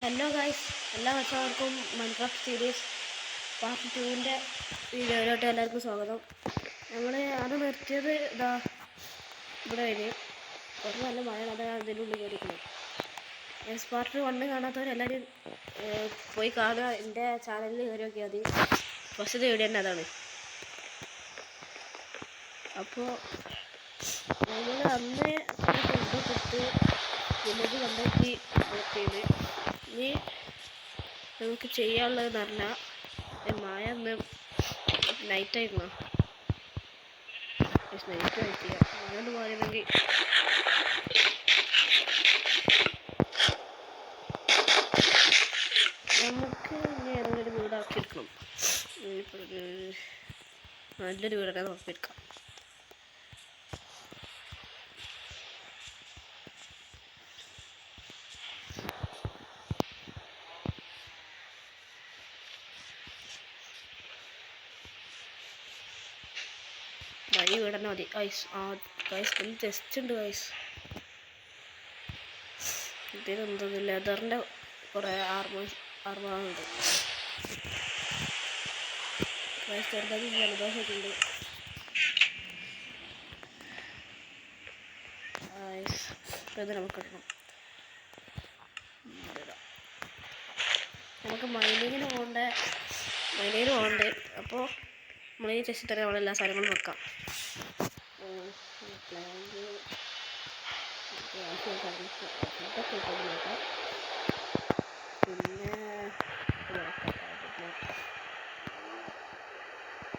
Hello guys, എല്ലാ മച്ചവർക്കും Minecraft series part 2ൻ്റെ വീഡിയോയിലോട്ട് എല്ലാവർക്കും സ്വാഗതം. നമ്മൾ അത് നിർത്തിയത് ഇതാ ഇവിടെ വരെ കുറച്ച് നല്ല മഴയാണ്. അതാണ് അതിൻ്റെ ഉള്ളിൽ കയറിക്കുന്നത്. പാർട്ട് 1 കാണാത്തവരെല്ലാവരും പോയി കാണുക. എൻ്റെ ചാനലിൽ കയറി നോക്കിയാൽ മതി. ഫസ്റ്റത്തെ വീഡിയോ തന്നെ അതാണ്. അപ്പോൾ നമ്മൾ അന്ന് ഫുഡൊക്കെ എടുത്ത് വില്ലേജ് കണ്ടെത്തി നോക്കിയത്. ഇനി നമുക്ക് ചെയ്യാനുള്ളതെന്ന് പറഞ്ഞാൽ മഴ ഒന്ന് നൈറ്റായിരുന്നു. നൈറ്റ് ആയിട്ടില്ല, മഴ ഒന്ന് മാറിയെങ്കിൽ നമുക്ക് ഇനി ഏതെങ്കിലും ഒരു വീടാക്കിയെടുക്കണം. ഇപ്പോൾ നല്ലൊരു വീടാണ് നോക്കിയെടുക്കാം. ഈ വീടന്നെ മതി ഗൈസ്. ഗൈസ് ടെസ്റ്റ് ഉണ്ട് ഗൈസ്. ഇതിലെന്തോന്ന് ലെതറിൻ്റെ കുറേ ആർമറുണ്ട് ഗൈസ്. ചെറുതായി ജലദോഷമൊക്കെ ഉണ്ട് ഗൈസ്. ഇത് നമുക്ക് ഇടണം. നമുക്ക് മൈനിങ്ങിന് പോകണ്ടേ. അപ്പോൾ നമ്മൾ ഈ ചെസ്സിൽ തന്നെ നമ്മളെല്ലാ സാധനങ്ങളും വെക്കാം.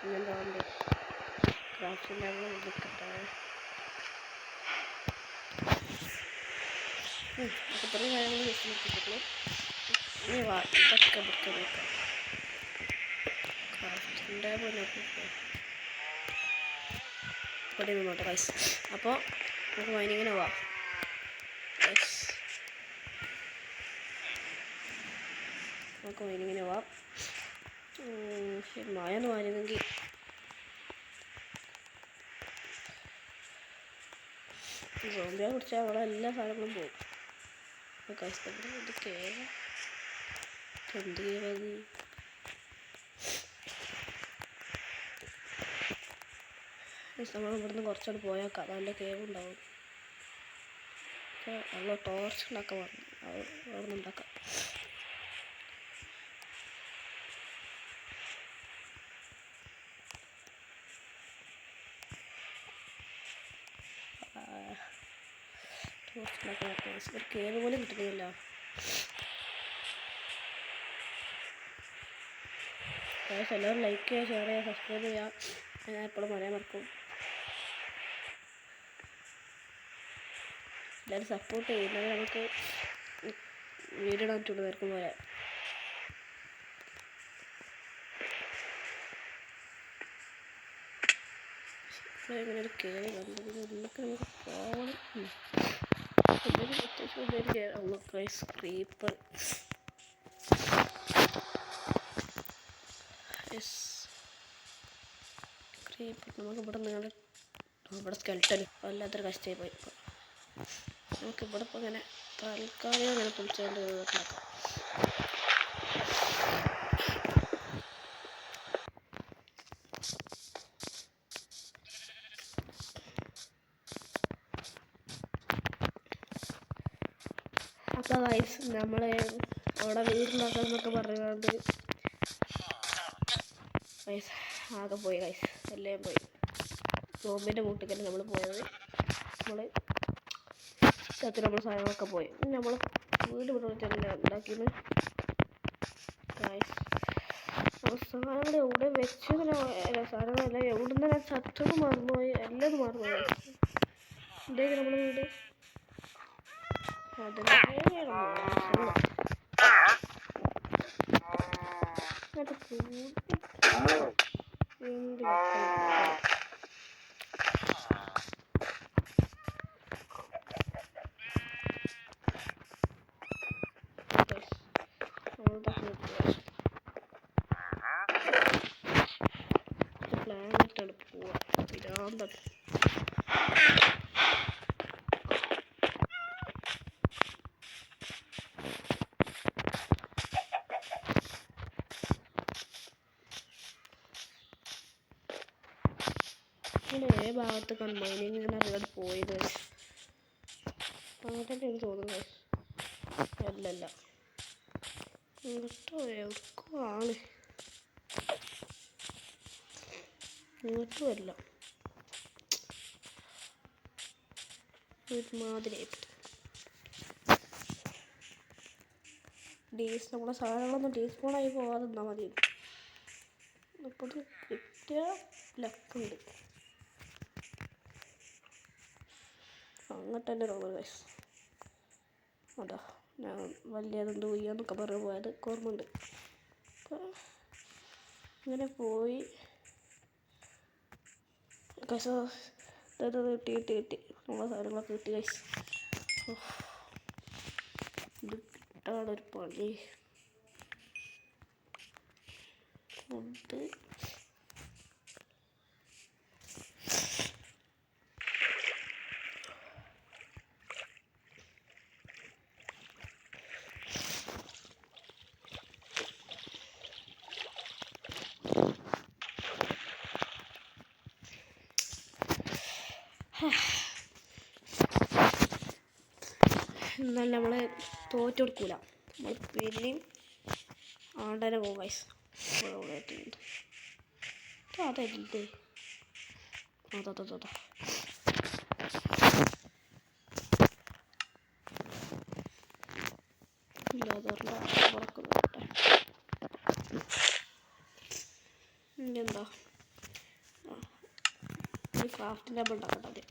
പിന്നെന്താ ക്രാഫ്റ്റിംഗ് ലെവൽ നിൽക്കട്ടെ. ഇത്രയും കാര്യങ്ങൾ ജസ്റ്റ് നിർത്തിയിട്ടുള്ളൂ. ഇനി ഇതൊക്കെ ബുക്ക് നോക്കാം. ക്രാഫ്റ്റിൻ്റെ ഇവിടെ നിന്നോട്ടെ ഗൈസ്. അപ്പോൾ നമുക്ക് മൈനിങ്ങിന് പോവാം ഗൈസ്. നമുക്ക് മൈനിങ്ങിന് പോവാം. മഴ ഒന്ന് മാറിയെങ്കിൽ സോംബിയെ കുറിച്ചാൽ അവിടെ എല്ലാ സാധനങ്ങളും പോകും ഗൈസ്. ഇത് കേവ് എന്ത് കേവത്? നമ്മൾ ഇവിടുന്ന് കുറച്ചുകൂടെ പോയേക്കാം, നല്ല കേവ് ഉണ്ടാവും. അപ്പോൾ നമ്മൾ ടോർച്ച് ഉണ്ടാക്കാൻ പറഞ്ഞു, അവിടെ നിന്ന് ഉണ്ടാക്കാം. ടോർച്ച് ഉണ്ടാക്കാൻ ഒരു കേവ് പോലും കിട്ടുന്നില്ല. എല്ലാവരും ലൈക്ക് ചെയ്യുക, ഷെയർ ചെയ്യുക, സബ്സ്ക്രൈബ് ചെയ്യുക. ഞാൻ എപ്പോഴും പറയാൻ മറക്കും. എല്ലാവരും സപ്പോർട്ട് ചെയ്യുന്നത് നമുക്ക് വീഡിയോ ഇടാൻ പറ്റുള്ളൂ. നേർക്കും പോലെ ഇങ്ങനെ ഒരു കേവ് കണ്ടത് ഉള്ളൊക്കെ നമുക്ക് പോകണം. അത്യാവശ്യം വലിയൊരു കേവ്. ക്രീപ്പർ നമുക്ക് ഇവിടെ നിന്ന് ഇവിടെ സ്കെൽട്ടൻ വല്ലാത്തൊരു കഷ്ടമായി പോയി. ഇപ്പോൾ നമുക്കിവിടെ ഇപ്പോൾ ഇങ്ങനെ തൽക്കാലം ഇങ്ങനെ പൊളിച്ചുകൊണ്ട് ഉണ്ടാക്കാം. അപ്പോൾ ഗൈസ് നമ്മൾ അവിടെ വീടുണ്ടാക്കാമെന്നൊക്കെ പറയുന്നത് ഗൈസ് ആകെ പോയി ഗൈസ്. എല്ലാം പോയി. സോമ്പിൻ്റെ കൂട്ടിക്കന്നെ നമ്മൾ പോയത്. നമ്മൾ സാധനങ്ങളൊക്കെ പോയി. നമ്മൾ വീട് തന്നെ ഉണ്ടാക്കിയത് ഗൈസ്. സാധനങ്ങൾ എവിടെ വെച്ചതിന് സാധനങ്ങളെല്ലാം എവിടെ നിന്ന് ഞാൻ ചത്തത് മറന്നുപോയി. എല്ലാം മറന്നുപോയി. ഇതേക്ക് നമ്മൾ വീട് പ്ലാനിട്ടാണ് പോവാ. പിരാന്തത്. ഏ ഭാഗത്തേക്കാണ് മൈനിങ് ഇങ്ങനെ അറിയാതെ പോയത്. അങ്ങോട്ട് തന്നെയാണ് തോന്നുന്നത്. അല്ലല്ല ഇങ്ങോട്ടോ എവിടെയോ ആണ്. ഇങ്ങോട്ടും അല്ല, ഒരുമാതിരി നമ്മുടെ സാധനങ്ങളൊന്നും ഡീസ്പോണായി പോകാതെ നിന്നാൽ മതി. അപ്പോൾ കിട്ടിയ ലക്കുണ്ട്. അങ്ങോട്ട് തന്നെ തോന്നുന്നു ഗൈസ്. അതാ ഞാൻ വലിയതെന്ത് ചെയ്യാന്നൊക്കെ പറഞ്ഞു പോയത് ഓർമ്മയുണ്ട്. അപ്പോൾ ഇങ്ങനെ പോയി ഗൈസ്. കിട്ടി നമ്മളെ സാധനങ്ങളൊക്കെ കിട്ടി ഗൈസ്. ഇത് കിട്ടാനൊരു പണി. ഫുഡ് എന്നാലും നമ്മൾ തോറ്റു കൊടുക്കൂല. നമ്മൾ പിന്നെയും ആണ്ടനെ പോകും ഗൈസ്. അതല്ലേ അതാ ഇനിയെന്താ ഈ ക്രാഫ്റ്റ് ടാബ് ഉണ്ടാക്കട്ടെ.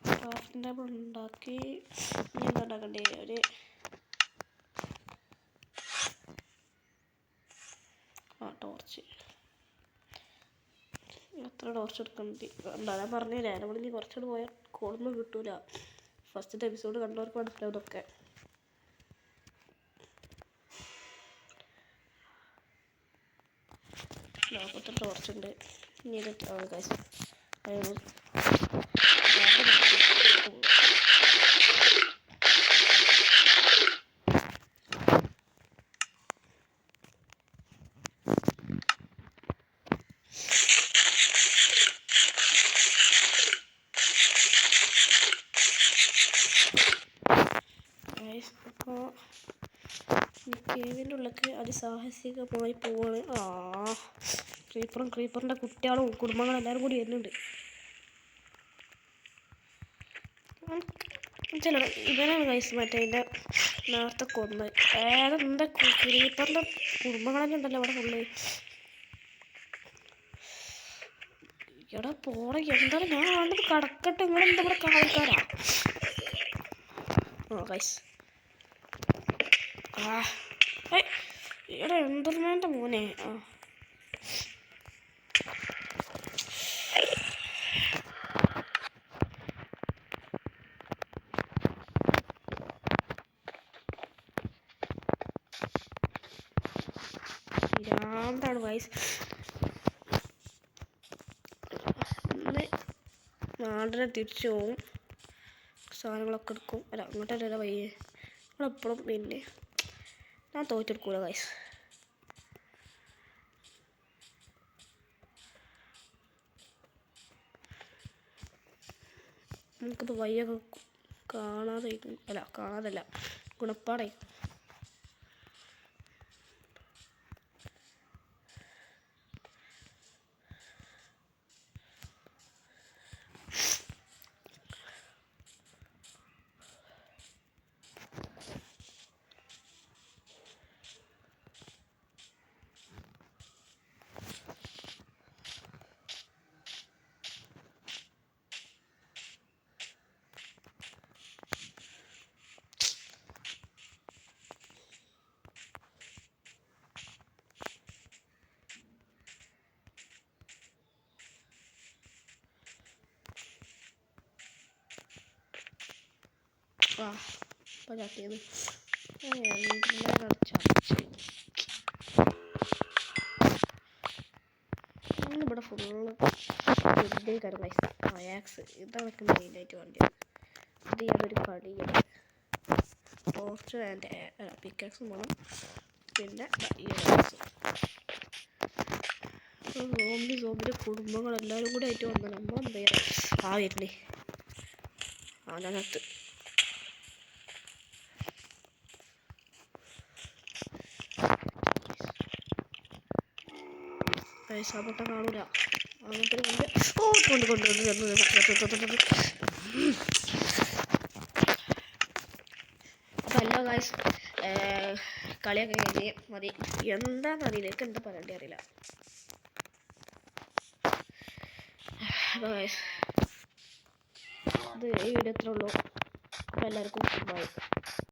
ക്രാഫ്റ്റ് ടാബ് ഉണ്ടാക്കി ഇനി എന്താ ഉണ്ടാക്കണ്ടേ? ഒരു ടോർച്ച്. എത്ര ടോർച്ച് എടുക്കണ്ടി ഉണ്ടാകാൻ പറഞ്ഞില്ല. നമ്മൾ ഇനി കുറച്ചുകൂടെ പോയാൽ കോളൊന്നും കിട്ടൂല. ഫസ്റ്റത്തെ എപ്പിസോഡ് കണ്ടവർക്ക് മനസ്സിലാവും ഇതൊക്കെ. ലോകത്തെ ടോർച്ച് ഉണ്ട്. ഇനി ഇത് ഗൈസ് അപ്പോൾ കേവിൻ്റെ ഉള്ളിലേക്ക് അതിസാഹസികമായി പോവാണ്. ക്രീപ്പറിൻ്റെ കുട്ടികളും കുടുംബങ്ങളും എല്ലാവരും കൂടി വരുന്നുണ്ട്. ചില ഇവനാണ് ഗൈസ് മറ്റേ അതിൻ്റെ നേരത്തെ കൊന്ന്. ഏതെന്താ ക്രീപ്പറിൻ്റെ കുടുംബങ്ങളെല്ലാം ഉണ്ടല്ലോ അവിടെ ഫുള്ള്. ഇവിടെ പോണ എന്താണ് ഞാൻ വേണ്ടത് കടക്കട്ടെ. നിങ്ങളെന്താ ഇവിടെ കാണിക്കാരാ? ഗൈസ് ഇവിടെ എന്തർമാൻ്റെ മോനെ. ഭ്രാന്താണ് ഗൈസ്. ഇന്ന് നാടിനെ തിരിച്ചു പോവും. സാധനങ്ങളൊക്കെ എടുക്കും. അല്ല അങ്ങോട്ടല്ല വയ്യേ. നമ്മളെപ്പോഴും പിന്നെ ഞാൻ തോറ്റെടുക്കൂല ഗൈസ്. നമുക്കിപ്പോൾ വയ്യൊക്കെ കാണാതല്ല ഗുണപ്പാടായി. ഇപ്പോൾ ചട്ടിയത് ഇവിടെ ഫുള്ള് ഇതിൻ്റെ കാരണം അയാക്സ് ഇതാണ് എനിക്ക് മെയിനായിട്ട് വേണ്ടത്. ഇത് ഞാനൊരു കളിയാണ്. ടോർച്ച് ആൻഡ് പിക്കാക്സും വേണം. പിന്നെ ഈ സോംബിൻ്റെ കുടുംബങ്ങളെല്ലാവരും കൂടെ ആയിട്ട് വന്നാൽ നമ്മളെന്താ ചെയ്യുക? ആ വരുന്നേ അതിനകത്ത് പൈസ പൊട്ട കാണൂല. അങ്ങനത്തെ അപ്പം എല്ലാ ഗായ്സ് കളിയൊക്കെ കഴിഞ്ഞ് മതി. എന്താണെന്നറിയില്ല, എനിക്ക് എന്താ പറയണ്ടേ അറിയില്ല. അപ്പോൾ ഗായ്സ് ഇത് ഈ വീഡിയോ എത്ര ഉള്ളൂ. അപ്പോൾ എല്ലാവർക്കും ബൈ.